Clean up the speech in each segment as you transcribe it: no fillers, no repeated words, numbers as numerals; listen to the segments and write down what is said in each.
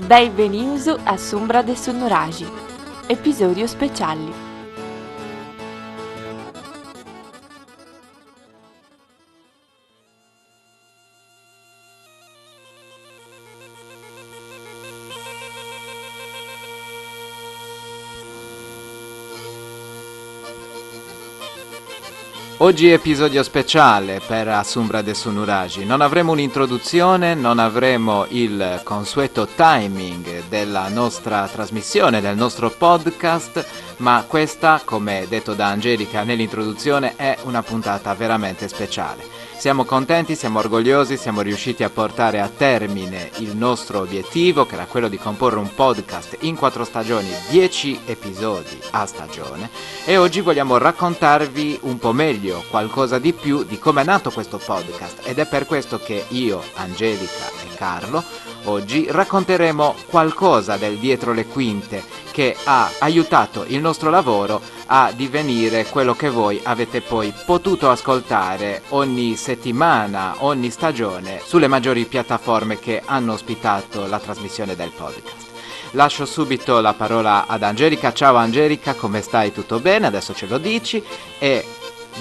Benvenuti a Sombra de Sonoragi, episodio speciali. Oggi episodio speciale per Sombra de Sonoragi. Non avremo un'introduzione, non avremo il consueto timing della nostra trasmissione, del nostro podcast, ma questa, come detto da Angelica nell'introduzione, è una puntata veramente speciale. Siamo contenti, siamo orgogliosi, siamo riusciti a portare a termine il nostro obiettivo, che era quello di comporre un podcast in 4 stagioni, 10 episodi a stagione, e oggi vogliamo raccontarvi un po' meglio, qualcosa di più di come è nato questo podcast, ed è per questo che io, Angelica e Carlo oggi racconteremo qualcosa del dietro le quinte che ha aiutato il nostro lavoro a divenire quello che voi avete poi potuto ascoltare ogni settimana, ogni stagione sulle maggiori piattaforme che hanno ospitato la trasmissione del podcast. Lascio subito la parola ad Angelica. Ciao Angelica, come stai? Tutto bene? Adesso ce lo dici e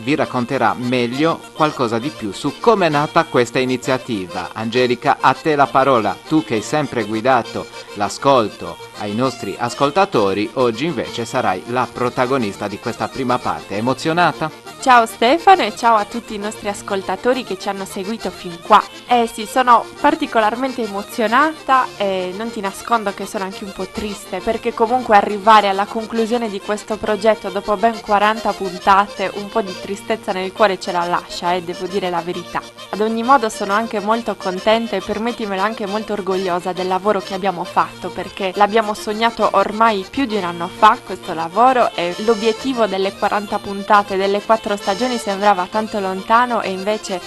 vi racconterà meglio qualcosa di più su come è nata questa iniziativa. Angelica, a te la parola, tu che hai sempre guidato l'ascolto ai nostri ascoltatori, oggi invece sarai la protagonista di questa prima parte. Emozionata? Ciao Stefano e ciao a tutti i nostri ascoltatori che ci hanno seguito fin qua. Sì, sono particolarmente emozionata e non ti nascondo che sono anche un po' triste, perché comunque arrivare alla conclusione di questo progetto dopo ben 40 puntate un po' di tristezza nel cuore ce la lascia, devo dire la verità. Ad ogni modo sono anche molto contenta e permettimelo anche molto orgogliosa del lavoro che abbiamo fatto, perché l'abbiamo sognato ormai più di un anno fa questo lavoro, e l'obiettivo delle 40 puntate, delle 4 stagioni sembrava tanto lontano, e invece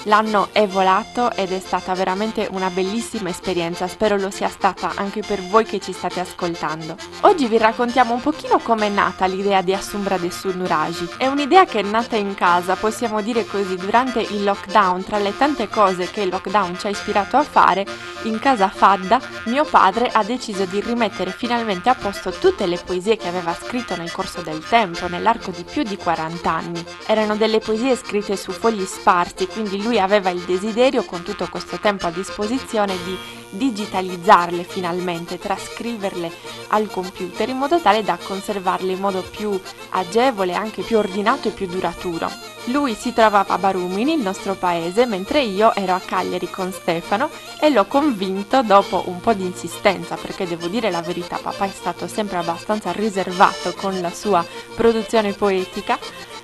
l'anno è volato ed è stata veramente una bellissima esperienza. Spero lo sia stata anche per voi che ci state ascoltando. Oggi vi raccontiamo un pochino come è nata l'idea di Sombra de Sonoragi. È un'idea che è nata in casa, possiamo dire così, durante il lockdown. Tra le tante cose che il lockdown ci ha ispirato a fare, in casa Fadda mio padre ha deciso di rimettere finalmente a posto tutte le poesie che aveva scritto nel corso del tempo, nell'arco di più di 40 anni. Erano delle poesie scritte su fogli sparsi, quindi lui aveva il desiderio, con tutto questo tempo a disposizione, di digitalizzarle finalmente, trascriverle al computer in modo tale da conservarle in modo più agevole, anche più ordinato e più duraturo. Lui si trovava a Barumini, il nostro paese, mentre io ero a Cagliari con Stefano, e l'ho convinto, dopo un po' di insistenza, perché devo dire la verità, papà è stato sempre abbastanza riservato con la sua produzione poetica,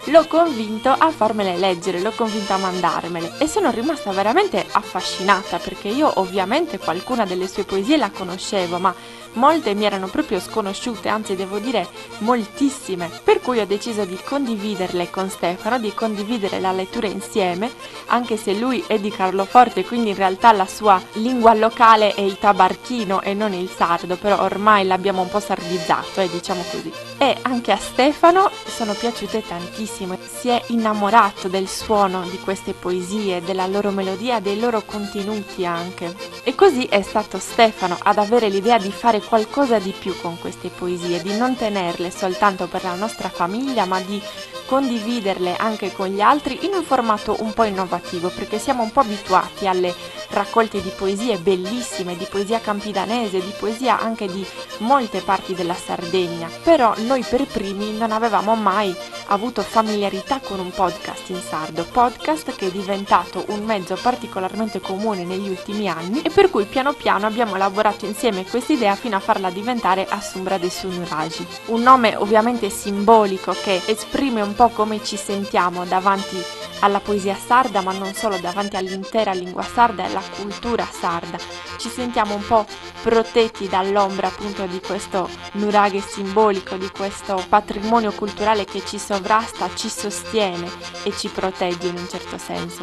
l'ho convinto a farmele leggere, l'ho convinto a mandarmele, e sono rimasta veramente affascinata, perché io ovviamente qualcuna delle sue poesie la conoscevo, ma molte mi erano proprio sconosciute, anzi devo dire moltissime, per cui ho deciso di condividerle con Stefano, di condividere la lettura insieme, anche se lui è di Carloforte, quindi in realtà la sua lingua locale è il tabarchino e non il sardo, però ormai l'abbiamo un po' sardizzato, diciamo così. E anche a Stefano sono piaciute tantissimo, si è innamorato del suono di queste poesie, della loro melodia, dei loro contenuti anche. E così è stato Stefano ad avere l'idea di fare qualcosa di più con queste poesie, di non tenerle soltanto per la nostra famiglia, ma di condividerle anche con gli altri in un formato un po' innovativo, perché siamo un po' abituati alle raccolte di poesie bellissime, di poesia campidanese, di poesia anche di molte parti della Sardegna, però noi per primi non avevamo mai avuto familiarità con un podcast in sardo, podcast che è diventato un mezzo particolarmente comune negli ultimi anni, e per cui piano piano abbiamo lavorato insieme a questa idea fino a farla diventare Sombra de Sonoragi, un nome ovviamente simbolico che esprime un po' come ci sentiamo davanti alla poesia sarda, ma non solo, davanti all'intera lingua sarda e alla cultura sarda. Ci sentiamo un po' protetti dall'ombra appunto di questo nuraghe simbolico, di questo patrimonio culturale che ci sovrasta, ci sostiene e ci protegge in un certo senso.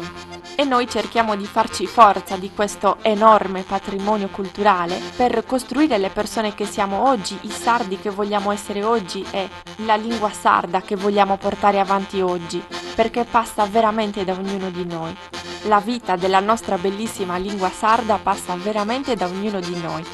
E noi cerchiamo di farci forza di questo enorme patrimonio culturale per costruire le persone che siamo oggi, i sardi che vogliamo essere oggi e la lingua sarda che vogliamo portare avanti oggi, perché passa veramente da ognuno di noi. La vita della nostra bellissima lingua sarda passa veramente da ognuno di noi.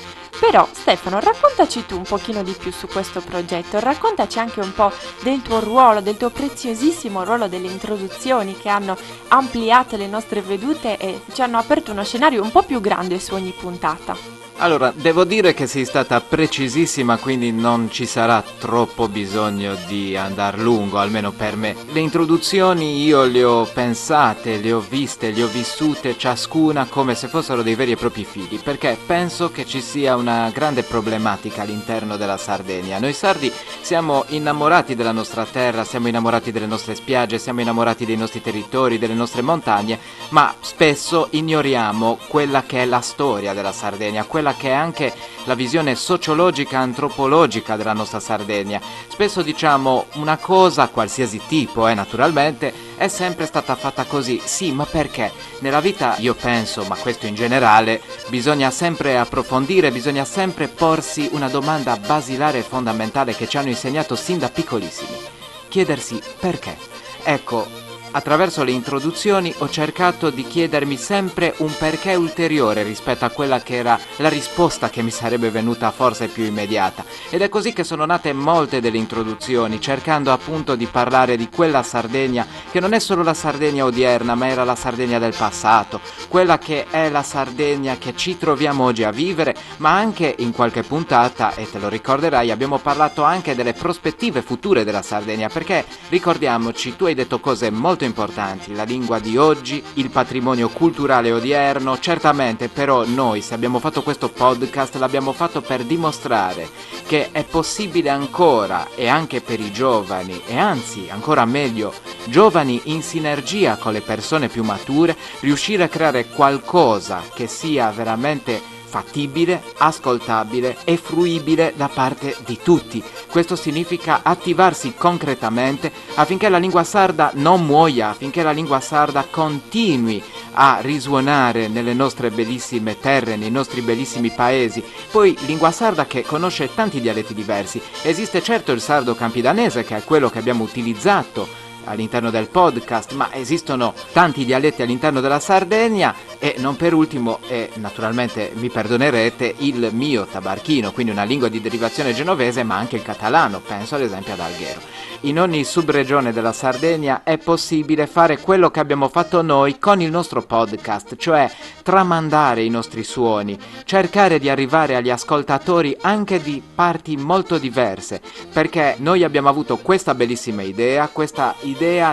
Però Stefano, raccontaci tu un pochino di più su questo progetto, raccontaci anche un po' del tuo ruolo, del tuo preziosissimo ruolo delle introduzioni che hanno ampliato le nostre vedute e ci hanno aperto uno scenario un po' più grande su ogni puntata. Allora, devo dire che sei stata precisissima, quindi non ci sarà troppo bisogno di andar lungo, almeno per me. Le introduzioni io le ho pensate, le ho viste, le ho vissute ciascuna come se fossero dei veri e propri figli, perché penso che ci sia una grande problematica all'interno della Sardegna. Noi sardi siamo innamorati della nostra terra, siamo innamorati delle nostre spiagge, siamo innamorati dei nostri territori, delle nostre montagne, ma spesso ignoriamo quella che è la storia della Sardegna, quella che è anche la visione sociologica, antropologica della nostra Sardegna. Spesso diciamo una cosa, qualsiasi tipo, naturalmente, è sempre stata fatta così. Sì, ma perché? Nella vita, io penso, ma questo in generale, bisogna sempre approfondire, bisogna sempre porsi una domanda basilare e fondamentale che ci hanno insegnato sin da piccolissimi. Chiedersi perché. Ecco, attraverso le introduzioni ho cercato di chiedermi sempre un perché ulteriore rispetto a quella che era la risposta che mi sarebbe venuta forse più immediata. Ed è così che sono nate molte delle introduzioni, cercando appunto di parlare di quella Sardegna che non è solo la Sardegna odierna, ma era la Sardegna del passato, quella che è la Sardegna che ci troviamo oggi a vivere, ma anche in qualche puntata, e te lo ricorderai, abbiamo parlato anche delle prospettive future della Sardegna, perché ricordiamoci, tu hai detto cose molto importanti, la lingua di oggi, il patrimonio culturale odierno. Certamente, però noi, se abbiamo fatto questo podcast, l'abbiamo fatto per dimostrare che è possibile ancora, e anche per i giovani, e anzi ancora meglio, giovani in sinergia con le persone più mature, riuscire a creare qualcosa che sia veramente fattibile, ascoltabile e fruibile da parte di tutti. Questo significa attivarsi concretamente affinché la lingua sarda non muoia, affinché la lingua sarda continui a risuonare nelle nostre bellissime terre, nei nostri bellissimi paesi. Poi lingua sarda che conosce tanti dialetti diversi. Esiste certo il sardo campidanese, che è quello che abbiamo utilizzato all'interno del podcast, ma esistono tanti dialetti all'interno della Sardegna e non per ultimo, e naturalmente mi perdonerete, il mio tabarchino, quindi una lingua di derivazione genovese, ma anche il catalano, penso ad esempio ad Alghero. In ogni subregione della Sardegna è possibile fare quello che abbiamo fatto noi con il nostro podcast, cioè tramandare i nostri suoni, cercare di arrivare agli ascoltatori anche di parti molto diverse, perché noi abbiamo avuto questa bellissima idea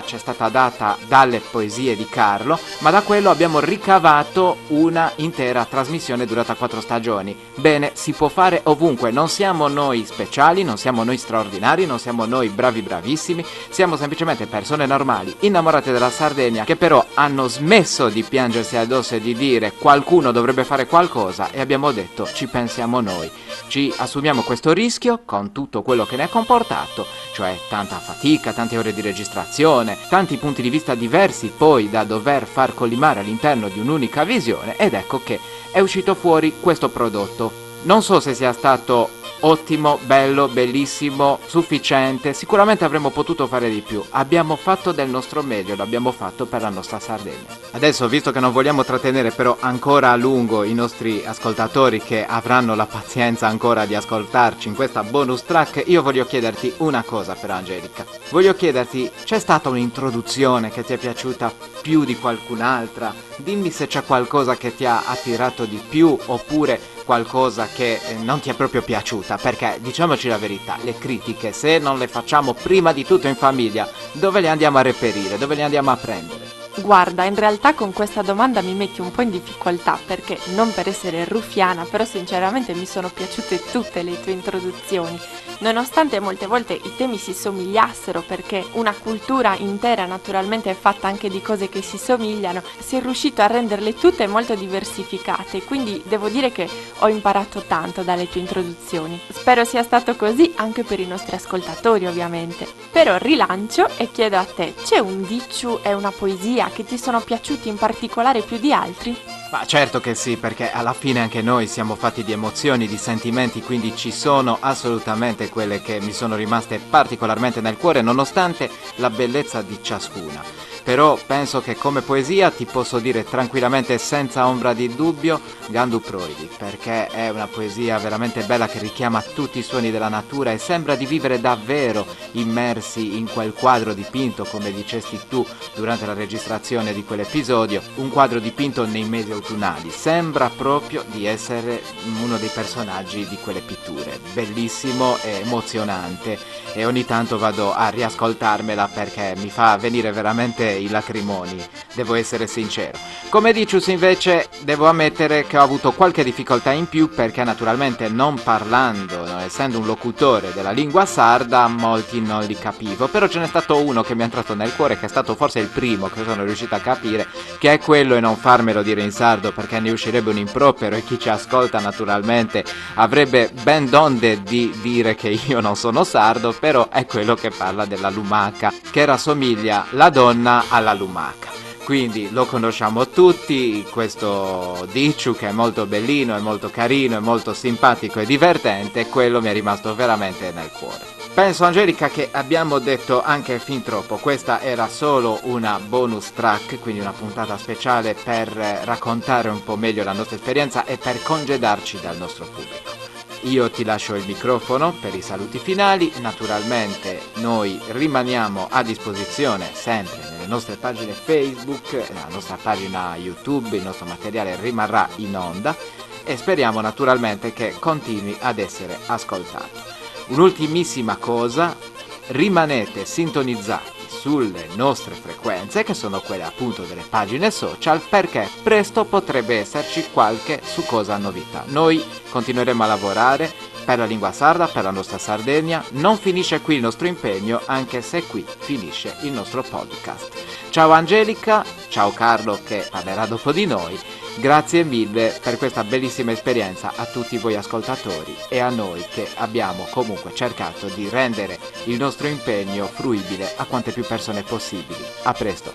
ci è stata data dalle poesie di Carlo, ma da quello abbiamo ricavato una intera trasmissione durata 4 stagioni. Bene, si può fare ovunque, non siamo noi speciali, non siamo noi straordinari, non siamo noi bravissimi, siamo semplicemente persone normali, innamorate della Sardegna, che però hanno smesso di piangersi addosso e di dire qualcuno dovrebbe fare qualcosa, e abbiamo detto ci pensiamo noi. Ci assumiamo questo rischio con tutto quello che ne è comportato, cioè tanta fatica, tante ore di registrazione, tanti punti di vista diversi poi da dover far collimare all'interno di un'unica visione, ed ecco che è uscito fuori questo prodotto. Non so se sia stato ottimo, bello, bellissimo, sufficiente, sicuramente avremmo potuto fare di più. Abbiamo fatto del nostro meglio, l'abbiamo fatto per la nostra Sardegna. Adesso, visto che non vogliamo trattenere però ancora a lungo i nostri ascoltatori che avranno la pazienza ancora di ascoltarci in questa bonus track, io voglio chiederti una cosa, per Angelica. Voglio chiederti, c'è stata un'introduzione che ti è piaciuta più di qualcun'altra? Dimmi se c'è qualcosa che ti ha attirato di più, oppure qualcosa che non ti è proprio piaciuta, perché diciamoci la verità, le critiche, se non le facciamo prima di tutto in famiglia, dove le andiamo a reperire, dove le andiamo a prendere? Guarda, in realtà con questa domanda mi metti un po' in difficoltà, perché non per essere ruffiana, però sinceramente mi sono piaciute tutte le tue introduzioni, nonostante molte volte i temi si somigliassero, perché una cultura intera naturalmente è fatta anche di cose che si somigliano, si è riuscito a renderle tutte molto diversificate, quindi devo dire che ho imparato tanto dalle tue introduzioni. Spero sia stato così anche per i nostri ascoltatori, ovviamente. Però rilancio e chiedo a te, c'è un dicciu e una poesia che ti sono piaciuti in particolare più di altri? Ma certo che sì, perché alla fine anche noi siamo fatti di emozioni, di sentimenti, quindi ci sono assolutamente quelle che mi sono rimaste particolarmente nel cuore, nonostante la bellezza di ciascuna. però penso che come poesia ti posso dire tranquillamente senza ombra di dubbio Gandu Proidi, perché è una poesia veramente bella che richiama tutti i suoni della natura e sembra di vivere davvero immersi in quel quadro dipinto, come dicesti tu durante la registrazione di quell'episodio, un quadro dipinto nei mesi autunnali. Sembra proprio di essere uno dei personaggi di quelle pitture. Bellissimo e emozionante, e ogni tanto vado a riascoltarmela perché mi fa venire veramente i lacrimoni, devo essere sincero. Come Dicius invece devo ammettere che ho avuto qualche difficoltà in più, perché naturalmente non parlando, non essendo un locutore della lingua sarda, molti non li capivo, però ce n'è stato uno che mi è entrato nel cuore, che è stato forse il primo che sono riuscito a capire, che è quello, e non farmelo dire in sardo perché ne uscirebbe un impropero e chi ci ascolta naturalmente avrebbe ben donde di dire che io non sono sardo, però è quello che parla della lumaca, che rassomiglia la donna alla lumaca. Quindi lo conosciamo tutti, questo Dicciu che è molto bellino, è molto carino, è molto simpatico e divertente, e quello mi è rimasto veramente nel cuore. Penso, Angelica, che abbiamo detto anche fin troppo. Questa era solo una bonus track, quindi una puntata speciale per raccontare un po' meglio la nostra esperienza e per congedarci dal nostro pubblico. Io ti lascio il microfono per i saluti finali. Naturalmente noi rimaniamo a disposizione sempre nelle nostre pagine Facebook, la nostra pagina YouTube, il nostro materiale rimarrà in onda e speriamo naturalmente che continui ad essere ascoltato. Un'ultimissima cosa, rimanete sintonizzati sulle nostre frequenze, che sono quelle appunto delle pagine social, perché presto potrebbe esserci qualche succosa novità. Noi continueremo a lavorare per la lingua sarda, per la nostra Sardegna. Non finisce qui il nostro impegno, anche se qui finisce il nostro podcast. Ciao Angelica, ciao Carlo che parlerà dopo di noi. Grazie mille per questa bellissima esperienza a tutti voi ascoltatori e a noi che abbiamo comunque cercato di rendere il nostro impegno fruibile a quante più persone possibili. A presto.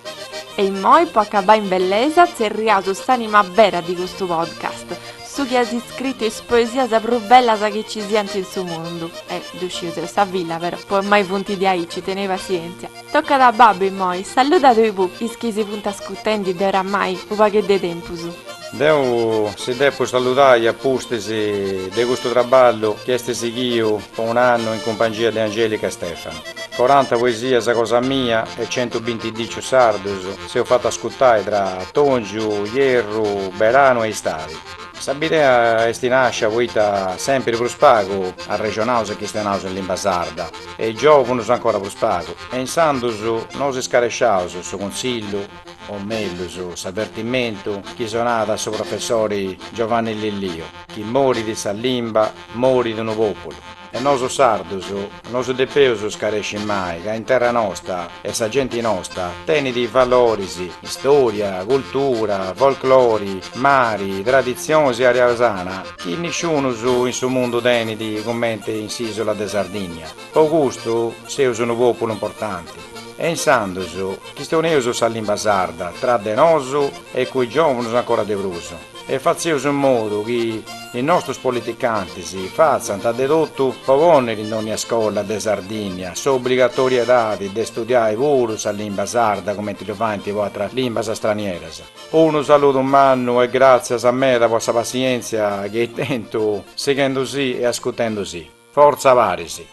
E in moi può acabare in bellezza se riaso st'anima vera di questo podcast. Su chi ha scritto in poesia più bella che ci sia in suo mondo. D'uscire sta villa, vero? Poi mai punti di AI, ci teneva pazienza. Tocca da babbo in moi, salutate i bu, ischisi punta scutendi de oramai, un che de tempus. Devo, se devo salutare a pustesi di questo traballo che è seguito per un anno in compagnia di Angelica e Stefano. 40 poesie sa cosa mia e 120 dici sardos se ho fatto ascoltare tra Tongiu, Hierro, Berano e Stari. Sabidea è nasce vuita sempre per spago al regionale che sta in lingua sarda e i giovani sono ancora per spago e in sandusu non si scaresciamo su consiglio o meglio su avvertimento che sono da suo professore Giovanni Lillio che mori di Salimba mori di un popolo. E noso sarduso, noso de peuso scaresci mai, che in terra nostra e sa gente nostra, teni di valori, storia, cultura, folclori, mari, tradizioni e aria sana, che nessuno in suo mondo teni di commenti in isola de Sardegna. Augusto, se sono un popolo importante. E in Sanduso, che sto neuso sa lingua sarda, tra de noso e quei giovani sono ancora de bruso. E facciamo in modo che i nostri politicanti si facciano da dedotto pavonere in ogni scuola de Sardegna, su obbligatorietà di studiare pure la lingua sarda come ti lo fanno in altre lingue straniere. Un saluto umano e grazie a me la vostra pazienza che tento seguendo sì e ascoltando sì. Forza Varisi!